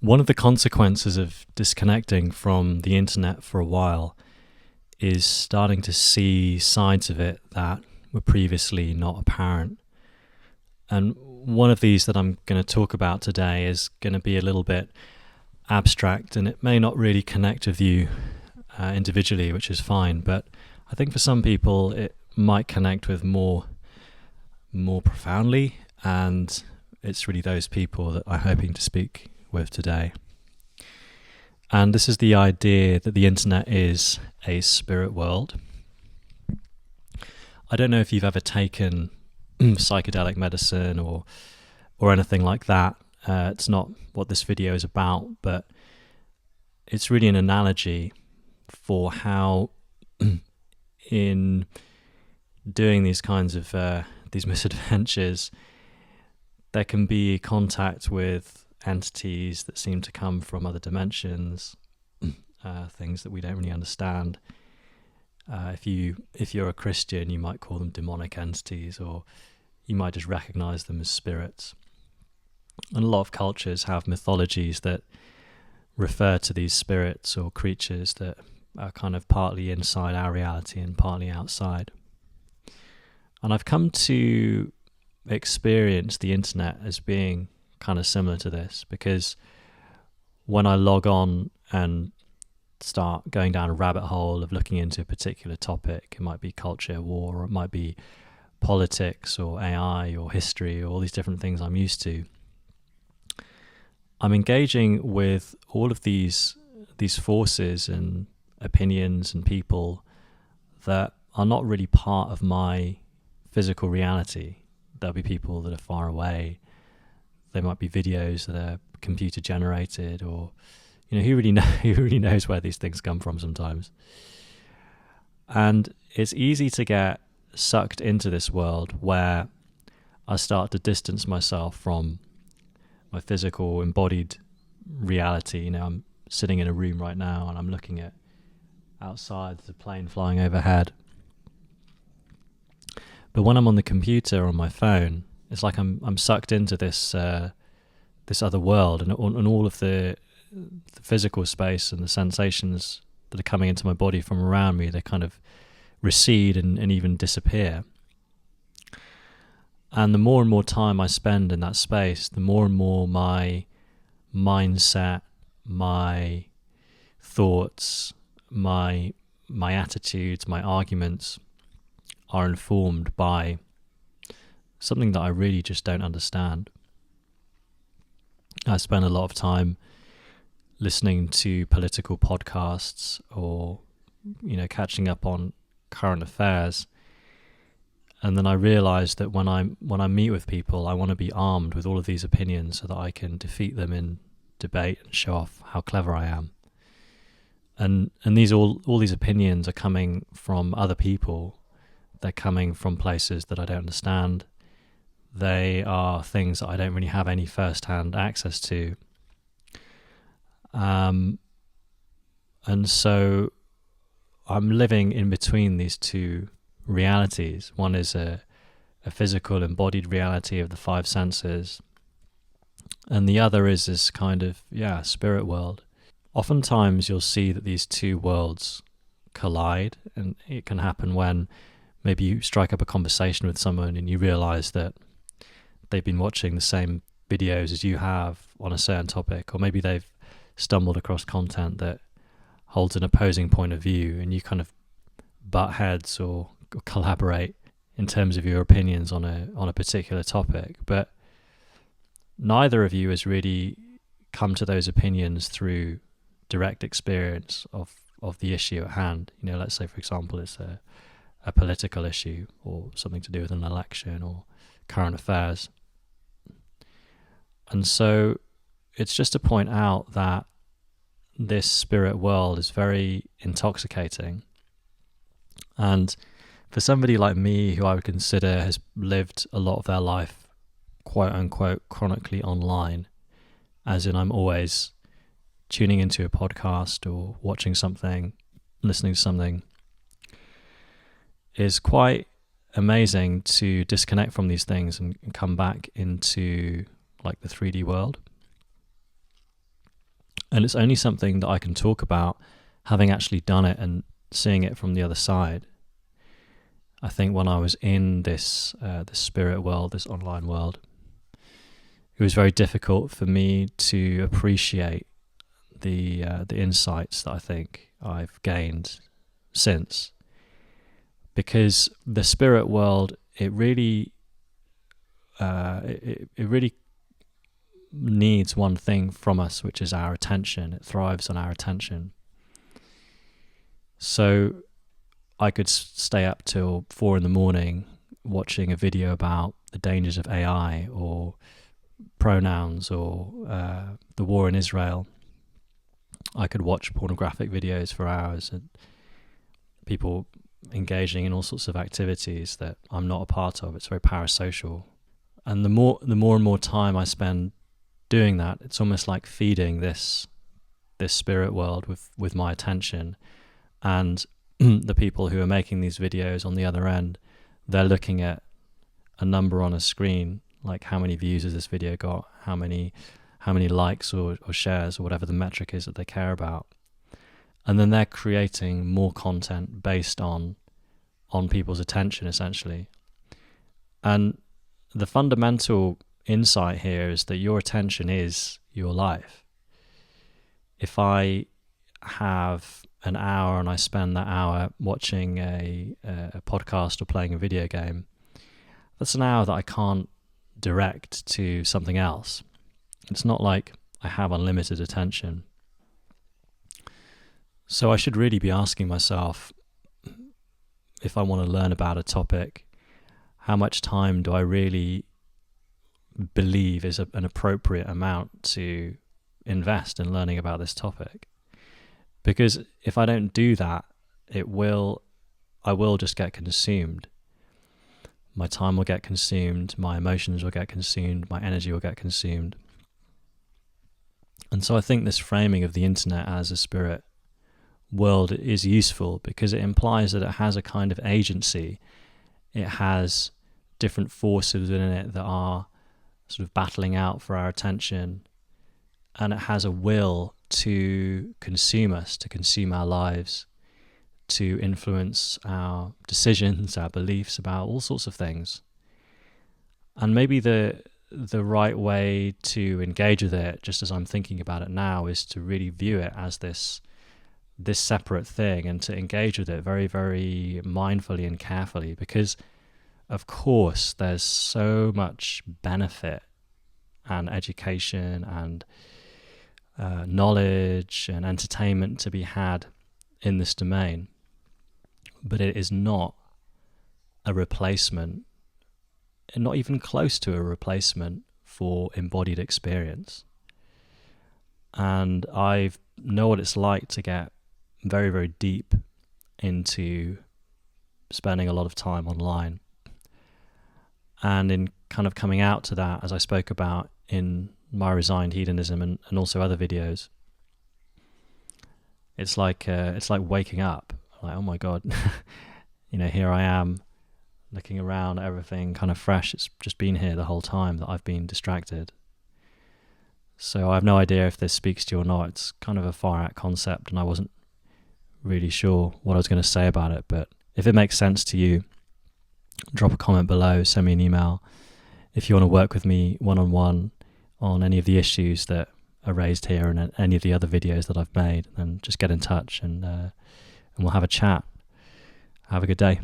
One of the consequences of disconnecting from the internet for a while is starting to see sides of it that were previously not apparent. And one of these that I'm going to talk about today is going to be a little bit abstract, and it may not really connect with you individually, which is fine, but I think for some people it might connect with more profoundly, and it's really those people that I'm hoping to speak with today. And this is the idea that the internet is a spirit world. I don't know if you've ever taken psychedelic medicine or anything like that. It's not what this video is about, but it's really an analogy for how in doing these kinds of these misadventures, there can be contact with entities that seem to come from other dimensions, things that we don't really understand. If you're a Christian, you might call them demonic entities, or you might just recognize them as spirits. And a lot of cultures have mythologies that refer to these spirits or creatures that are kind of partly inside our reality and partly outside. And I've come to experience the internet as being kind of similar to this, because when I log on and start going down a rabbit hole of looking into a particular topic, it might be culture, war, or it might be politics or AI or history or all these different things I'm used to, I'm engaging with all of these forces and opinions and people that are not really part of my physical reality. There'll be people that are far away. There might be videos that are computer generated, or who really knows where these things come from sometimes. And it's easy to get sucked into this world where I start to distance myself from my physical embodied reality. I'm sitting in a room right now and I'm looking at outside, there's a plane flying overhead. But when I'm on the computer or on my phone, it's like I'm sucked into this other world, and all of the physical space and the sensations that are coming into my body from around me, they kind of recede and even disappear. And the more and more time I spend in that space, the more and more my mindset, my thoughts, my attitudes, my arguments are informed by something that I really just don't understand. I spend a lot of time listening to political podcasts or, catching up on current affairs. And then I realize that when I meet with people, I want to be armed with all of these opinions so that I can defeat them in debate and show off how clever I am. And these all these opinions are coming from other people. They're coming from places that I don't understand. They are things that I don't really have any first-hand access to. And so I'm living in between these two realities. One is a physical embodied reality of the five senses, and the other is this kind of spirit world. Oftentimes you'll see that these two worlds collide, and it can happen when maybe you strike up a conversation with someone and you realize that they've been watching the same videos as you have on a certain topic, or maybe they've stumbled across content that holds an opposing point of view, and you kind of butt heads or collaborate in terms of your opinions on a particular topic. But neither of you has really come to those opinions through direct experience of the issue at hand. Let's say, for example, it's a political issue or something to do with an election or current affairs. And so it's just to point out that this spirit world is very intoxicating. And for somebody like me, who I would consider has lived a lot of their life, quote unquote, chronically online, as in I'm always tuning into a podcast or watching something, listening to something, is quite amazing to disconnect from these things and come back into like the 3D world. And it's only something that I can talk about having actually done it and seeing it from the other side. I think when I was in this spirit world, this online world, it was very difficult for me to appreciate the insights that I think I've gained since, because the spirit world, it really needs one thing from us, which is our attention. It thrives on our attention. So I could stay up till 4 a.m. watching a video about the dangers of AI or pronouns or the war in Israel. I could watch pornographic videos for hours and people engaging in all sorts of activities that I'm not a part of. It's very parasocial. And the more and more time I spend doing that, it's almost like feeding this spirit world with my attention. And the people who are making these videos on the other end, they're looking at a number on a screen, like how many views has this video got, how many likes or shares or whatever the metric is that they care about. And then they're creating more content based on people's attention, essentially. And the fundamental insight here is that your attention is your life. If I have an hour and I spend that hour watching a podcast or playing a video game, that's an hour that I can't direct to something else. It's not like I have unlimited attention. So I should really be asking myself, if I want to learn about a topic, how much time do I really believe is an appropriate amount to invest in learning about this topic? Because if I don't do that, I will just get consumed. My time will get consumed, my emotions will get consumed, my energy will get consumed. And so I think this framing of the internet as a spirit world is useful because it implies that it has a kind of agency. It has different forces in it that are sort of battling out for our attention, and it has a will to consume us, to consume our lives, to influence our decisions, our beliefs about all sorts of things. And maybe the right way to engage with it, just as I'm thinking about it now, is to really view it as this separate thing and to engage with it very, very mindfully and carefully, because of course there's so much benefit and education and knowledge and entertainment to be had in this domain, but it is not a replacement, and not even close to a replacement for embodied experience. And I know what it's like to get very, very deep into spending a lot of time online. And in kind of coming out to that, as I spoke about in my Resigned Hedonism and also other videos, it's like waking up, like, oh my God, here I am looking around at everything kind of fresh. It's just been here the whole time that I've been distracted. So I have no idea if this speaks to you or not. It's kind of a far out concept and I wasn't really sure what I was going to say about it, but if it makes sense to you, drop a comment below, send me an email. If you want to work with me one-on-one on any of the issues that are raised here and any of the other videos that I've made, then just get in touch and we'll have a chat. Have a good day.